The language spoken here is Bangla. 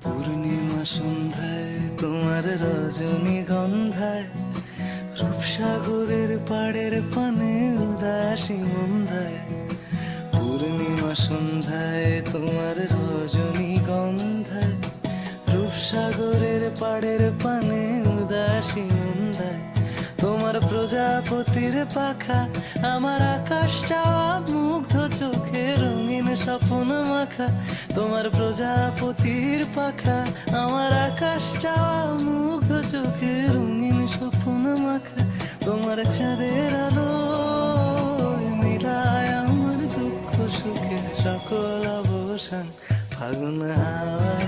পূর্ণিমা সন্ধ্যায় তোমার রজনীগন্ধায় রূপসাগরের পাড়ের পানে উদাসী মন্দায়। পূর্ণিমা সন্ধ্যায় তোমার রজনীগন্ধায় রূপসাগরের পাড়ের পানে উদাসী মন্দায়। তোমার প্রজাপতির পাখা আমার আকাশ চাওয়া মুগ্ধ চোখে রঙিন স্বপ্ন মাখা। তোমার প্রজাপতির পাখা আমার আকাশ চাওয়া মুগ্ধ চোখে রঙিন স্বপ্ন মাখা। তোমার চাঁদের আলো মিলায় আমার দুঃখ সুখের সকল অবসান। ফাগুন হাওয়া